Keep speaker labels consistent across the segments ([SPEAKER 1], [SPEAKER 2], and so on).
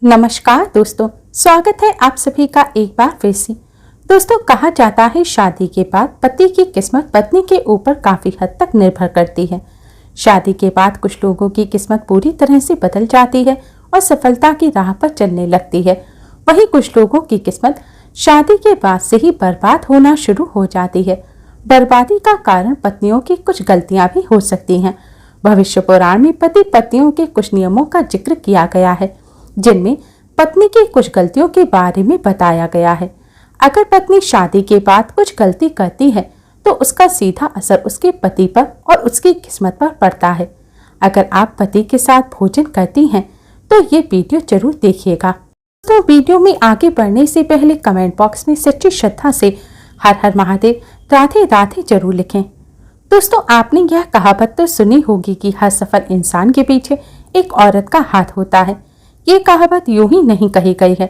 [SPEAKER 1] नमस्कार दोस्तों, स्वागत है आप सभी का एक बार फिर से। दोस्तों, कहा जाता है शादी के बाद पति की किस्मत पत्नी के ऊपर काफी हद तक निर्भर करती है। शादी के बाद कुछ लोगों की किस्मत पूरी तरह से बदल जाती है और सफलता की राह पर चलने लगती है। वहीं कुछ लोगों की किस्मत शादी के बाद से ही बर्बाद होना शुरू हो जाती है। बर्बादी का कारण पत्नियों की कुछ गलतियां भी हो सकती हैं। भविष्य पुराण में पति पत्नियों के कुछ नियमों का जिक्र किया गया है, जिनमें पत्नी की कुछ गलतियों के बारे में बताया गया है। अगर पत्नी शादी के बाद कुछ गलती करती है तो उसका सीधा असर उसके पति पर और उसकी किस्मत पर पड़ता है। अगर आप पति के साथ भोजन करती हैं तो ये वीडियो जरूर देखिएगा। तो वीडियो में आगे बढ़ने से पहले कमेंट बॉक्स में सच्ची श्रद्धा से हर हर महादेव, राधे राधे जरूर लिखें। दोस्तों, आपने यह कहावत तो सुनी होगी कि हर सफल इंसान के पीछे एक औरत का हाथ होता है। ये कहावत यूं ही नहीं कही गई है।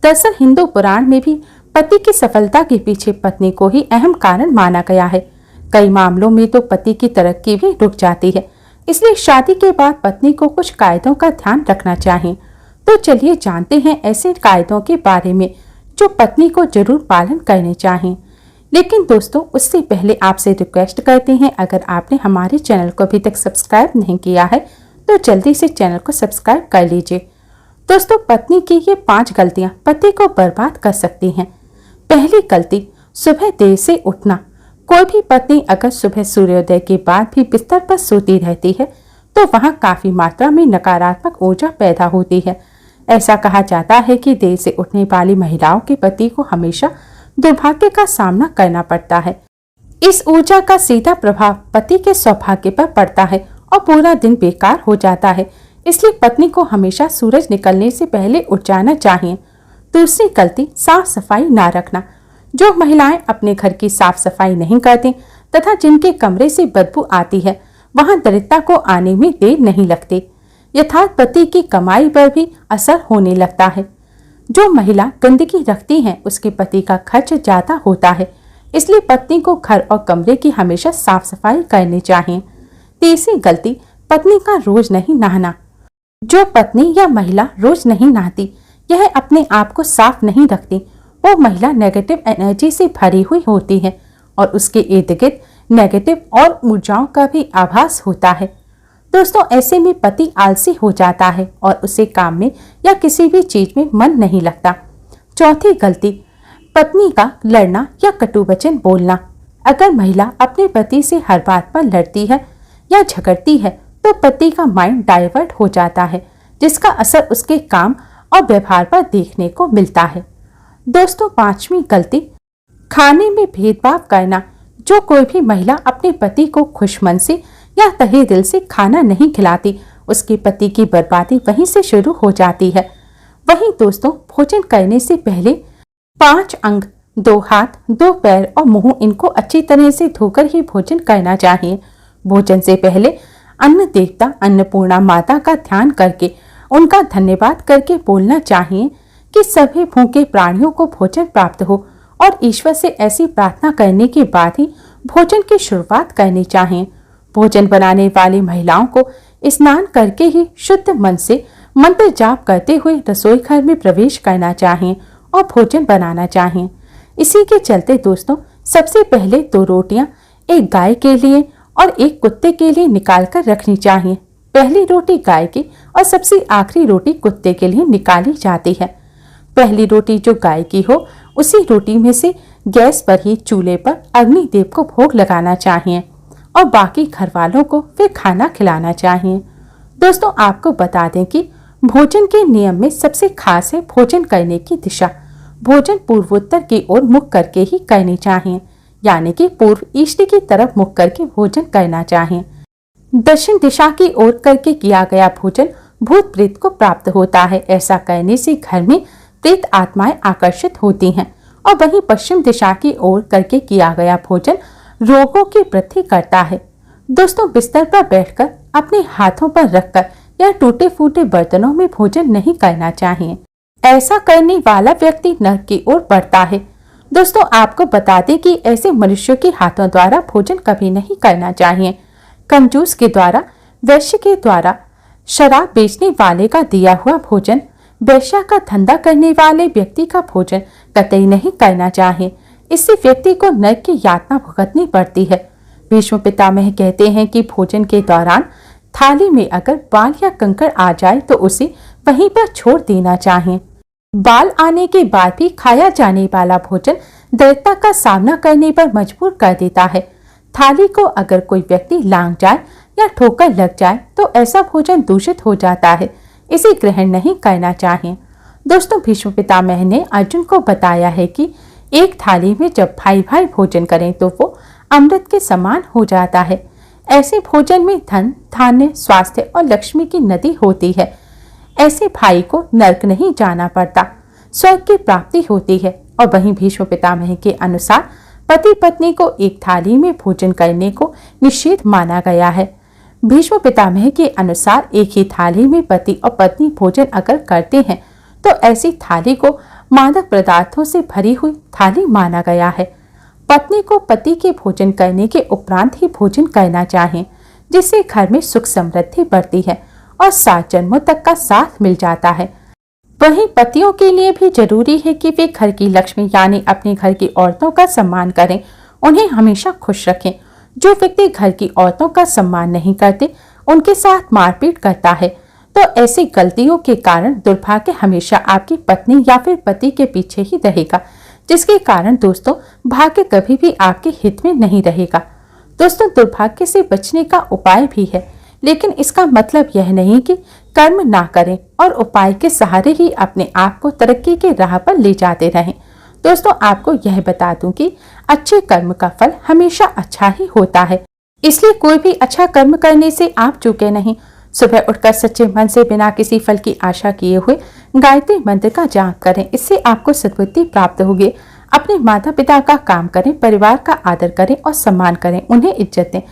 [SPEAKER 1] दरअसल हिंदू पुराण में भी पति की सफलता के पीछे पत्नी को ही अहम कारण माना गया है। कई मामलों में तो पति की तरक्की भी रुक जाती है, इसलिए शादी के बाद पत्नी को कुछ कायदों का ध्यान रखना चाहिए। तो चलिए जानते हैं ऐसे कायदों के बारे में जो पत्नी को जरूर पालन करने चाहिए। लेकिन दोस्तों, उससे पहले आपसे रिक्वेस्ट करते हैं, अगर आपने हमारे चैनल को अभी तक सब्सक्राइब नहीं किया है तो जल्दी से चैनल को सब्सक्राइब कर लीजिए। दोस्तों, पत्नी की ये 5 गलतियां पति को बर्बाद कर सकती हैं। पहली गलती, सुबह देर से उठना। कोई भी पत्नी अगर सुबह सूर्योदय के बाद भी बिस्तर पर सोती रहती है तो वहां काफी मात्रा में नकारात्मक ऊर्जा पैदा होती है। ऐसा कहा जाता है कि देर से उठने वाली महिलाओं के पति को हमेशा दुर्भाग्य का सामना करना पड़ता है। इस ऊर्जा का सीधा प्रभाव पति के सौभाग्य पर पड़ता है और पूरा दिन बेकार हो जाता है। इसलिए पत्नी को हमेशा सूरज निकलने से पहले उठ जाना चाहिए। दूसरी गलती, साफ सफाई ना रखना। जो महिलाएं अपने घर की साफ सफाई नहीं करती तथा जिनके कमरे से बदबू आती है, वहां दरिद्रता को आने में देर नहीं लगती। यथार्थ पति की कमाई पर भी असर होने लगता है। जो महिला गंदगी रखती है उसके पति का खर्च ज्यादा होता है, इसलिए पत्नी को घर और कमरे की हमेशा साफ सफाई करनी चाहिए। तीसरी गलती, पत्नी का रोज नहीं नहाना। जो पत्नी या महिला रोज नहीं नहाती, यह अपने आप को साफ नहीं रखती, वो महिला नेगेटिव एनर्जी से भरी हुई होती है और उसके इर्द गिर्द नेगेटिव और ऊर्जाओं का भी आभास होता है। दोस्तों, ऐसे में पति आलसी हो जाता है और उसे काम में या किसी भी चीज में मन नहीं लगता। चौथी गलती, पत्नी का लड़ना या कटु वचन बोलना। अगर महिला अपने पति से हर बात पर लड़ती है या झगड़ती है तो पति का माइंड डाइवर्ट हो जाता है, जिसका असर उसके काम और व्यवहार पर देखने को मिलता है। दोस्तों, 5वीं गलती, खाने में भेदभाव करना। जो कोई भी महिला अपने पति को खुश मन से या तहे दिल से खाना नहीं खिलाती, उसके पति की बर्बादी वहीं से शुरू हो जाती है। वहीं दोस्तों, भोजन करने से पहले 5 अंग, 2 हाथ, 2 पैर और मुंह, इनको अच्छी तरह से धोकर ही भोजन करना चाहिए। भोजन से पहले अन्न देवता अन्नपूर्णा माता का ध्यान करके उनका धन्यवाद करके बोलना चाहिए कि सभी भूखे प्राणियों को भोजन प्राप्त हो, और ईश्वर से ऐसी प्रार्थना करने के बाद ही भोजन की शुरुआत करनी चाहिए। भोजन बनाने वाली महिलाओं को स्नान करके ही शुद्ध मन से मंत्र जाप करते हुए रसोई घर में प्रवेश करना चाहिए और भोजन बनाना चाहिए। इसी के चलते दोस्तों, सबसे पहले 2 रोटियां एक गाय के लिए और एक कुत्ते के लिए निकाल कर रखनी चाहिए। पहली रोटी गाय की और सबसे आखिरी रोटी कुत्ते के लिए निकाली जाती है। पहली रोटी जो गाय की हो, उसी रोटी में से गैस पर ही चूल्हे पर अग्निदेव को भोग लगाना चाहिए और बाकी घर वालों को फिर खाना खिलाना चाहिए। दोस्तों, आपको बता दें कि भोजन के नियम में सबसे खास है भोजन करने की दिशा। भोजन पूर्वोत्तर की ओर मुख करके ही करनी चाहिए, यानी कि पूर्व ईस्ट की तरफ मुख करके भोजन करना चाहिए। दक्षिण दिशा की ओर करके किया गया भोजन भूत प्रेत को प्राप्त होता है। ऐसा करने से घर में प्रेत आत्माएं आकर्षित होती हैं, और वहीं पश्चिम दिशा की ओर करके किया गया भोजन रोगों की वृद्धि करता है। दोस्तों, बिस्तर पर बैठकर अपने हाथों पर रखकर या टूटे फूटे बर्तनों में भोजन नहीं करना चाहिए। ऐसा करने वाला व्यक्ति नरक की ओर बढ़ता है। दोस्तों, आपको बता दें कि ऐसे मनुष्यों के हाथों द्वारा भोजन कभी नहीं करना चाहिए। कंजूस के द्वारा, वैश्य के द्वारा, शराब बेचने वाले का दिया हुआ भोजन, वेश्या का धंधा करने वाले व्यक्ति का भोजन कतई नहीं करना चाहिए। इससे व्यक्ति को नरक की यातना भुगतनी पड़ती है। भीष्म पितामह कहते हैं कि भोजन के दौरान थाली में अगर बाल या कंकड़ आ जाए तो उसे वहीं पर छोड़ देना चाहिए। बाल आने के बाद भी खाया जाने वाला भोजन दैत्यता का सामना करने पर मजबूर कर देता है। थाली को अगर कोई व्यक्ति लांग जाए या ठोकर लग जाए तो ऐसा भोजन दूषित हो जाता है, इसे ग्रहण नहीं करना चाहिए। दोस्तों, भीष्म पितामह ने अर्जुन को बताया है कि एक थाली में जब भाई भाई भोजन करें तो वो अमृत के समान हो जाता है। ऐसे भोजन में धन, धान्य, स्वास्थ्य और लक्ष्मी की नदी होती है। ऐसे भाई को नरक नहीं जाना पड़ता, स्वर्ग की प्राप्ति होती है। और वहीं भीष्म पितामह के अनुसार पति पत्नी को एक थाली में भोजन करने को निषेध माना गया है। भीष्म पितामह के अनुसार एक ही थाली में पति और पत्नी भोजन अगर करते हैं तो ऐसी थाली को मादक पदार्थों से भरी हुई थाली माना गया है। पत्नी को पति के भोजन करने के उपरांत ही भोजन करना चाहिए, जिससे घर में सुख समृद्धि बढ़ती है और 7 जन्मों तक का साथ मिल जाता है। वहीं पतियों के लिए भी जरूरी है कि वे घर की लक्ष्मी यानी अपने घर की औरतों का सम्मान करें, उन्हें हमेशा खुश रखें। जो व्यक्ति घर की औरतों का सम्मान नहीं करते, उनके साथ मारपीट करता है, तो ऐसी गलतियों के कारण दुर्भाग्य हमेशा आपकी पत्नी या फिर पति के पीछे ही रहेगा, जिसके कारण दोस्तों भाग्य कभी भी आपके हित में नहीं रहेगा। दोस्तों, दुर्भाग्य से बचने का उपाय भी है, लेकिन इसका मतलब यह नहीं कि कर्म ना करें और उपाय के सहारे ही अपने आप को तरक्की के राह पर ले जाते रहें। दोस्तों, आपको यह बता दूं कि अच्छे कर्म का फल हमेशा अच्छा ही होता है, इसलिए कोई भी अच्छा कर्म करने से आप चूके नहीं। सुबह उठकर सच्चे मन से बिना किसी फल की आशा किए हुए गायत्री मंत्र का जाप करें, इससे आपको सद्बुद्धि प्राप्त होगी। अपने माता पिता का काम करें, परिवार का आदर करें और सम्मान करें, उन्हें इज्जत दें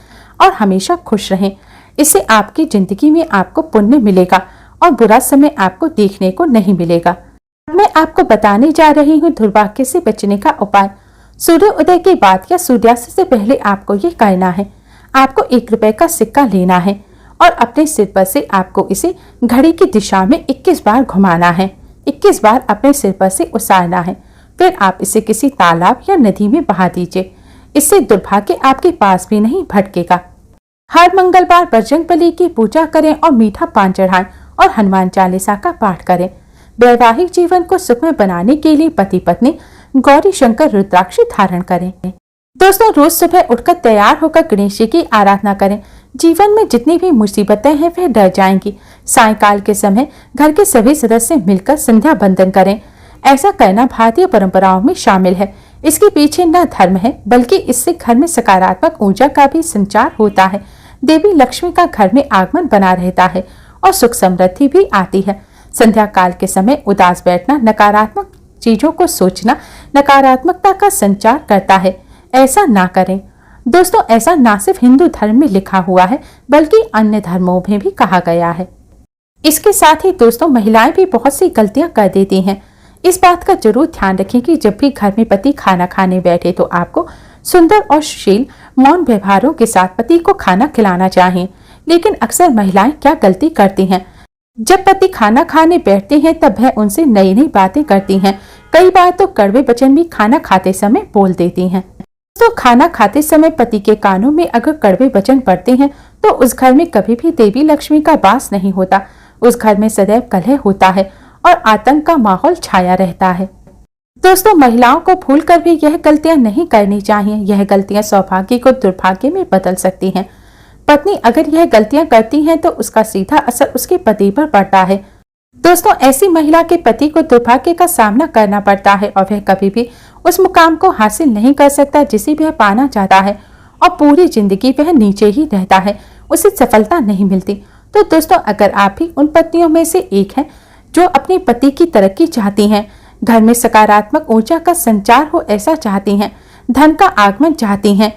[SPEAKER 1] और हमेशा खुश रहें। इससे आपकी जिंदगी में आपको पुण्य मिलेगा और बुरा समय आपको देखने को नहीं मिलेगा। मैं आपको बताने जा रही हूँ दुर्भाग्य से बचने का उपाय। सूर्य उदय के बाद या सूर्यास्त से पहले आपको ये करना है। आपको 1 रुपए का सिक्का लेना है और अपने सिर पर से आपको इसे घड़ी की दिशा में 21 बार घुमाना है। 21 बार अपने सिर पर से उसारना है। फिर आप इसे किसी तालाब या नदी में बहा दीजिए। इससे दुर्भाग्य आपके पास भी नहीं भटकेगा। हर मंगलवार बजरंगबली की पूजा करें और मीठा पान चढ़ाएं और हनुमान चालीसा का पाठ करें। वैवाहिक जीवन को सुखमय बनाने के लिए पति पत्नी गौरी शंकर रुद्राक्ष धारण करें। दोस्तों, रोज सुबह उठकर तैयार होकर गणेश जी की आराधना करें। जीवन में जितनी भी मुसीबतें हैं वह डर जाएंगी। सायंकाल के समय घर के सभी सदस्य मिलकर संध्या बंदन करें। ऐसा करना भारतीय परंपराओं में शामिल है। इसके पीछे न धर्म है, बल्कि इससे घर में सकारात्मक ऊर्जा का भी संचार होता है। देवी लक्ष्मी का घर में आगमन बना रहता है और सुख समृद्धि भी आती है। संध्या काल के समय उदास बैठना, नकारात्मक चीजों को सोचना नकारात्मकता का संचार करता है। ऐसा ना करें। दोस्तों, ऐसा ना सिर्फ हिंदू धर्म में लिखा हुआ है, बल्कि अन्य धर्मों में भी कहा गया है। इसके साथ ही दोस्तों, महिलाएं भी बहुत सी गलतियां कर देती हैं। इस बात का जरूर ध्यान रखें कि जब भी घर में पति खाना खाने बैठे तो आपको सुंदर और सुशील मौन व्यवहारों के साथ पति को खाना खिलाना चाहिए। लेकिन अक्सर महिलाएं क्या गलती करती हैं, जब पति खाना खाने बैठते हैं तब वह उनसे नई नई बातें करती हैं। कई बार तो कड़वे वचन भी खाना खाते समय बोल देती हैं। तो खाना खाते समय पति के कानों में अगर कड़वे वचन पड़ते हैं तो उस घर में कभी भी देवी लक्ष्मी का वास नहीं होता। उस घर में सदैव कलह होता है और आतंक का माहौल छाया रहता है। दोस्तों, महिलाओं को भूलकर भी यह गलतियां नहीं करनी चाहिए। यह गलतियां सौभाग्य को दुर्भाग्य में बदल सकती हैं। पत्नी अगर यह गलतियां करती हैं तो उसका सीधा असर उसके पति पर पड़ता है। दोस्तों, ऐसी महिला के पति को दुर्भाग्य का सामना करना पड़ता है और वह कभी भी उस मुकाम को हासिल नहीं कर सकता जिसे वह पाना चाहता है और पूरी जिंदगी वह नीचे ही रहता है, उसे सफलता नहीं मिलती। तो दोस्तों, अगर आप भी उन पत्नियों में से एक हैं जो अपने पति की तरक्की चाहती हैं, घर में सकारात्मक ऊर्जा का संचार हो ऐसा चाहती हैं, धन का आगमन चाहती हैं,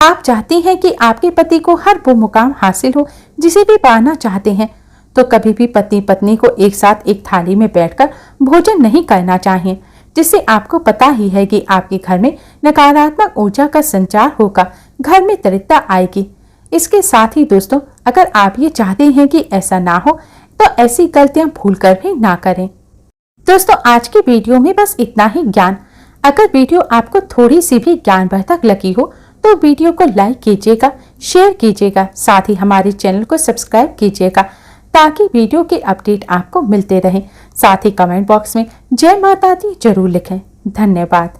[SPEAKER 1] आप चाहती हैं कि आपके पति को हर वो मुकाम हासिल हो जिसे भी पाना चाहते हैं, तो कभी भी पति पत्नी को एक साथ एक थाली में बैठकर भोजन नहीं करना चाहिए, जिससे आपको पता ही है कि आपके घर में नकारात्मक ऊर्जा का संचार होगा, घर में दरिद्रता आएगी। इसके साथ ही दोस्तों, अगर आप ये चाहते हैं कि ऐसा ना हो तो ऐसी गलतियां भूलकर भी ना करें। दोस्तों आज की वीडियो में बस इतना ही ज्ञान। अगर वीडियो आपको थोड़ी सी भी ज्ञानवर्धक लगी हो तो वीडियो को लाइक कीजिएगा, शेयर कीजिएगा, साथ ही हमारे चैनल को सब्सक्राइब कीजिएगा ताकि वीडियो के अपडेट आपको मिलते रहें। साथ ही कमेंट बॉक्स में जय माता दी जरूर लिखें। धन्यवाद।